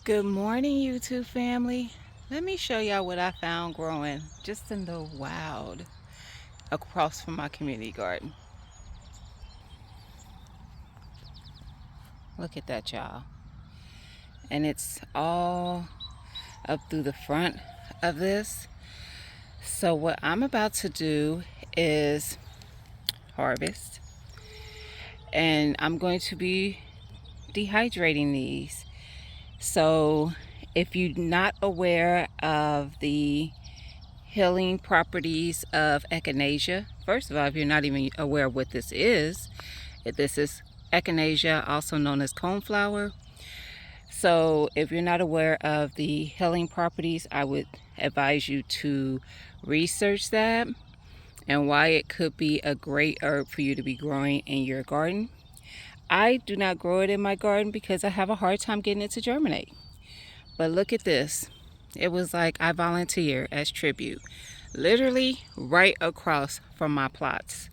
Good morning, YouTube family. Let me show y'all what I found growing just in the wild across from my community garden. Look at that, y'all. And it's all up through the front of this. So what I'm about to do is harvest. And I'm going to be dehydrating these. So if you're not aware of the healing properties of echinacea, first of all, if you're not even aware of what this is echinacea, also known as coneflower. So if you're not aware of the healing properties, I would advise you to research that and why it could be a great herb for you to be growing in your garden. I do not grow it in my garden because I have a hard time getting it to germinate. But look at this. It was like I volunteer as tribute. Literally right across from my plots.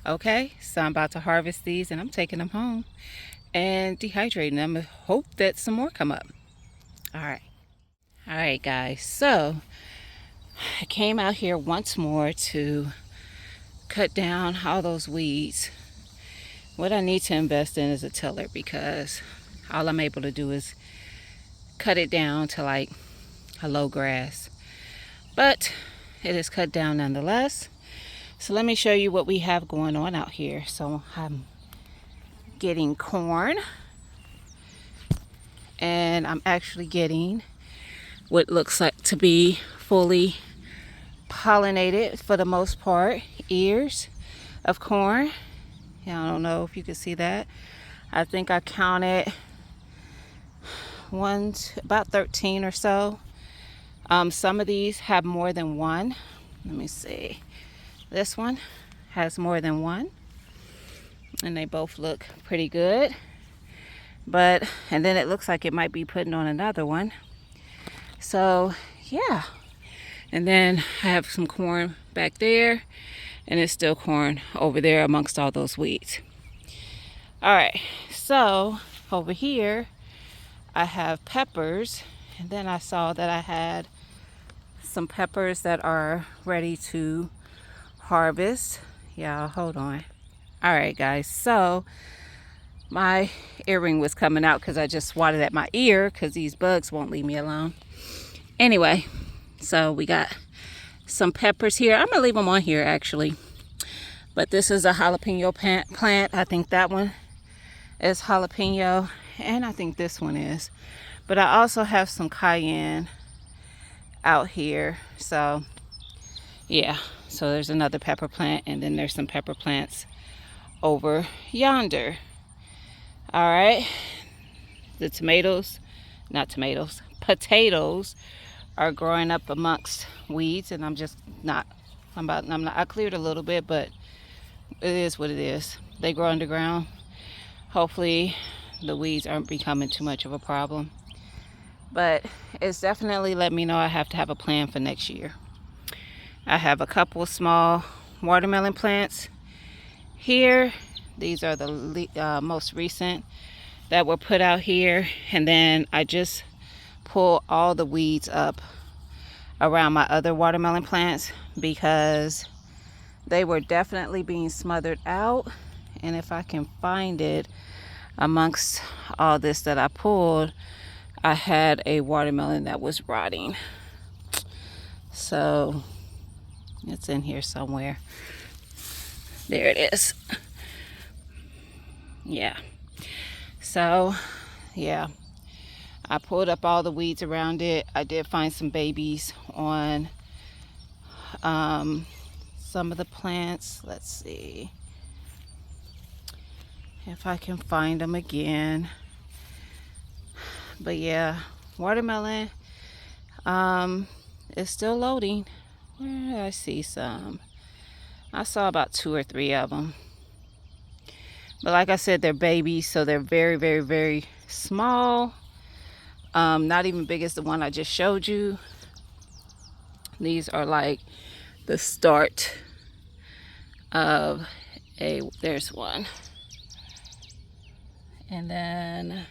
Okay, so I'm about to harvest these and I'm taking them home and dehydrating them and hope that some more come up. All right guys, so I came out here once more to cut down all those weeds. What I need to invest in is a tiller because all I'm able to do is cut it down to like a low grass, but it is cut down nonetheless. So let me show you what we have going on out here. So I'm getting corn, and I'm actually getting what looks like to be fully pollinated for the most part ears of corn. Yeah, I don't know if you can see that. I think I counted about 13 or so. Some of these have more than one. Let me see. This one has more than one, and they both look pretty good. And then it looks like it might be putting on another one. So yeah, and then I have some corn back there, and it's still corn over there amongst all those weeds. All right, so over here I have peppers, and then I saw that I had some peppers that are ready to harvest. Yeah, hold on. All right guys, so my earring was coming out because I just swatted at my ear because these bugs won't leave me alone. Anyway, so we got some peppers here. I'm gonna leave them on here actually, but this is a jalapeno plant. I think that one is jalapeno, and I think this one is, but I also have some cayenne out here. So yeah, so there's another pepper plant, and then there's some pepper plants over yonder. All right, the potatoes are growing up amongst weeds, and I cleared a little bit, but it is what it is. They grow underground. Hopefully the weeds aren't becoming too much of a problem, but it's definitely let me know I have to have a plan for next year. I have a couple of small watermelon plants here. These are the most recent that were put out here, and then I just pull all the weeds up around my other watermelon plants because they were definitely being smothered out. And if I can find it amongst all this that I pulled, I had a watermelon that was rotting. So it's in here somewhere. There it is. Yeah. So yeah, I pulled up all the weeds around it. I did find some babies on some of the plants. Let's see if I can find them again. But yeah, watermelon is still loading. Where did I see some? I saw about 2 or 3 of them. But like I said, they're babies, so they're very, very, very small. Not even big as the one I just showed you. These are like the start of there's one. And then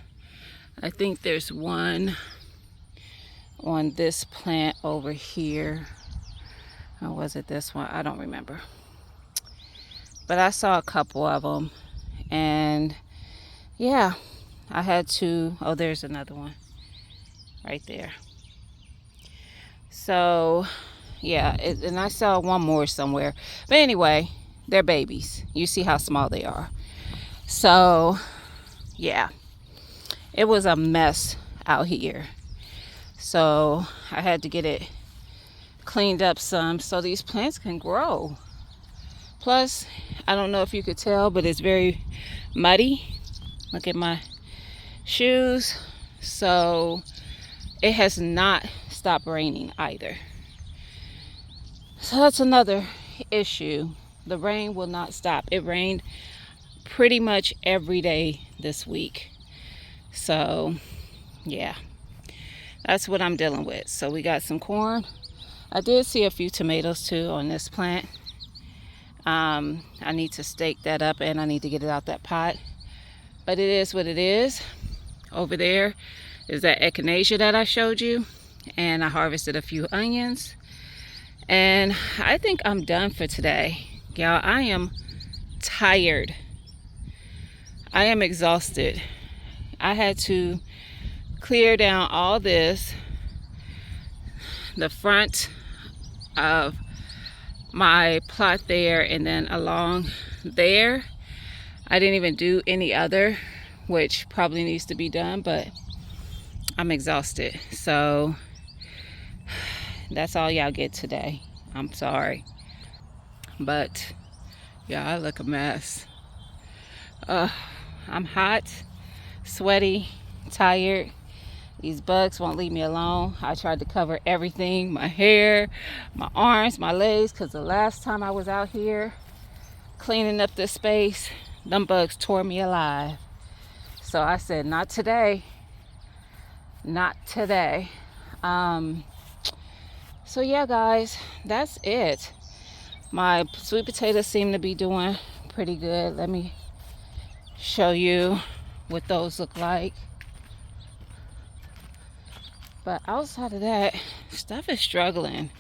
I think there's one on this plant over here. Or was it this one? I don't remember. But I saw a couple of them. And yeah, I had to. Oh, there's another one right there. So yeah, and I saw one more somewhere. But anyway, they're babies. You see how small they are. So yeah, it was a mess out here. So I had to get it cleaned up some so these plants can grow. Plus, I don't know if you could tell, but it's very muddy. Look at my shoes. So it has not stopped raining either. So that's another issue. The rain will not stop. It rained pretty much every day this week. So yeah, that's what I'm dealing with. So we got some corn. I did see a few tomatoes too on this plant. I need to stake that up and I need to get it out that pot. But it is what it is. Over there is that echinacea that I showed you. And I harvested a few onions. And I think I'm done for today. Y'all, I am tired. I am exhausted. I had to clear down all this, the front of my plot there, and then along there. I didn't even do any other, which probably needs to be done, but I'm exhausted. So that's all y'all get today. I'm sorry. But yeah, I look a mess. I'm hot, sweaty, tired. These bugs won't leave me alone. I tried to cover everything, my hair, my arms, my legs, because the last time I was out here cleaning up this space, them bugs tore me alive. So I said, not today. Not today. So yeah, guys, that's it. My sweet potatoes seem to be doing pretty good. Let me show you what those look like. But outside of that, stuff is struggling.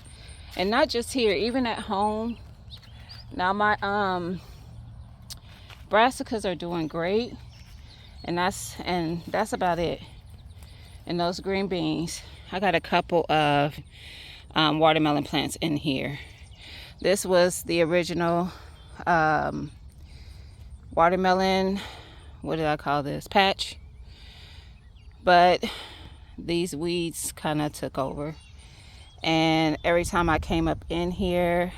And not just here, even at home. Now my brassicas are doing great. And that's about it. And those green beans. I got a couple of watermelon plants in here. This was the original watermelon, what did I call this? Patch. But these weeds kind of took over. And every time I came up in here,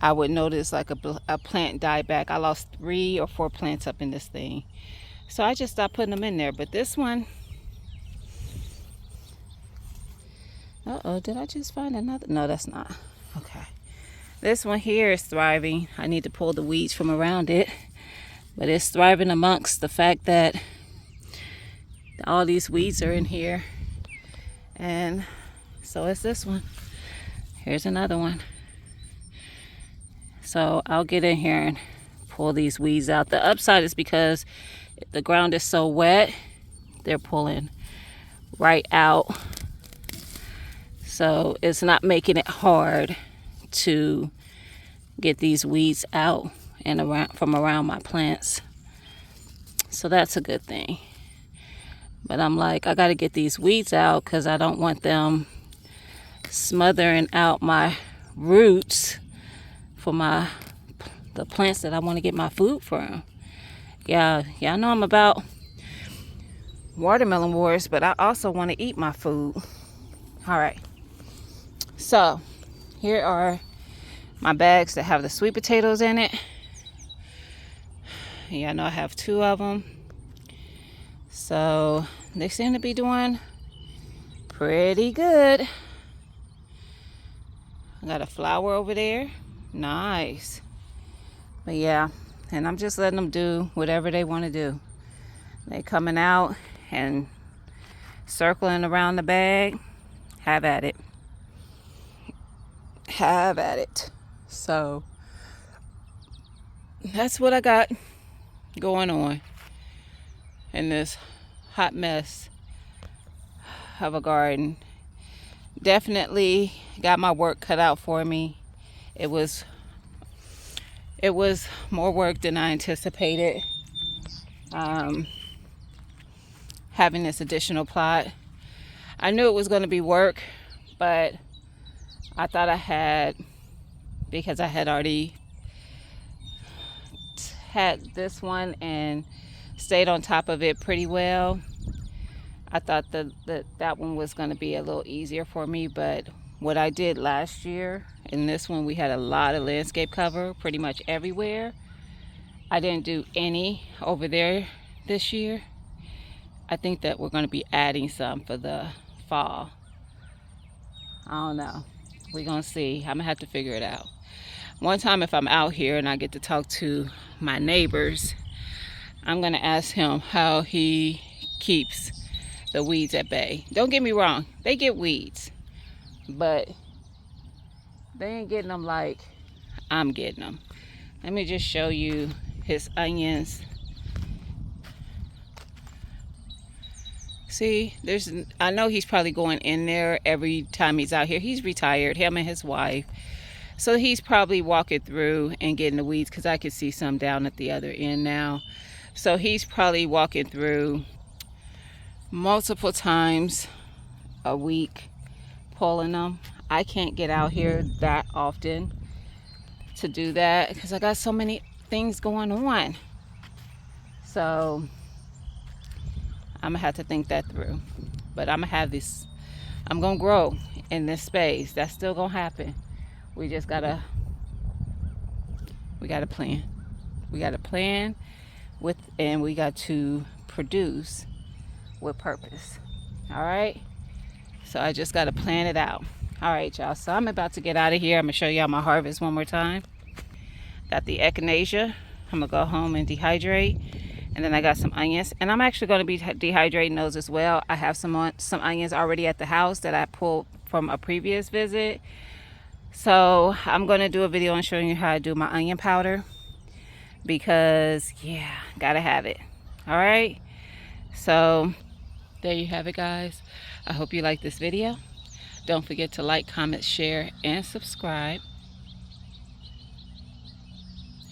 I would notice like a plant die back. I lost 3 or 4 plants up in this thing. So I just stopped putting them in there. But this one, uh-oh, did I just find another? No, that's not. Okay. This one here is thriving. I need to pull the weeds from around it. But it's thriving amongst the fact that all these weeds are in here. And so is this one. Here's another one. So I'll get in here and pull these weeds out. The upside is because the ground is so wet, they're pulling right out. So it's not making it hard to get these weeds out and around from around my plants. So that's a good thing. But I'm like, I got to get these weeds out because I don't want them smothering out my roots for the plants that I want to get my food from. Yeah, y'all know I'm about watermelon wars, but I also want to eat my food. All right. So here are my bags that have the sweet potatoes in it. Yeah, I know I have 2 of them. So they seem to be doing pretty good. I got a flower over there. Nice. But yeah, and I'm just letting them do whatever they want to do. They coming out and circling around the bag. Have at it. Have at it. So that's what I got going on in this hot mess of a garden. Definitely got my work cut out for me. It was more work than I anticipated. Having this additional plot. I knew it was going to be work, but I thought I had, because I had already had this one and stayed on top of it pretty well. I thought that one was going to be a little easier for me, but what I did last year, in this one we had a lot of landscape cover pretty much everywhere. I didn't do any over there this year. I think that we're going to be adding some for the fall. I don't know. We're going to see. I'm going to have to figure it out. One time if I'm out here and I get to talk to my neighbors, I'm going to ask him how he keeps the weeds at bay. Don't get me wrong. They get weeds. But they ain't getting them like I'm getting them. Let me just show you his onions. See, I know he's probably going in there every time he's out here. He's retired, him and his wife. So he's probably walking through and getting the weeds, because I can see some down at the other end now. So he's probably walking through multiple times a week, pulling them. I can't get out here that often to do that because I got so many things going on. So I'm gonna have to think that through. But I'm gonna have this, I'm gonna grow in this space. That's still gonna happen. We just gotta plan. We gotta plan with, and we got to produce with purpose. All right, so I just gotta plan it out. All right, y'all, so I'm about to get out of here. I'm gonna show y'all my harvest one more time. Got the echinacea. I'm gonna go home and dehydrate. And then I got some onions, and I'm actually going to be dehydrating those as well. I have some onions already at the house that I pulled from a previous visit. So I'm going to do a video on showing you how I do my onion powder, because yeah, gotta have it. All right, so there you have it, guys. I hope you like this video. Don't forget to like, comment, share, and subscribe.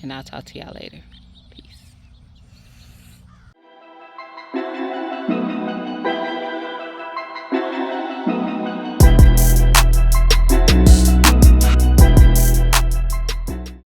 And I'll talk to y'all later.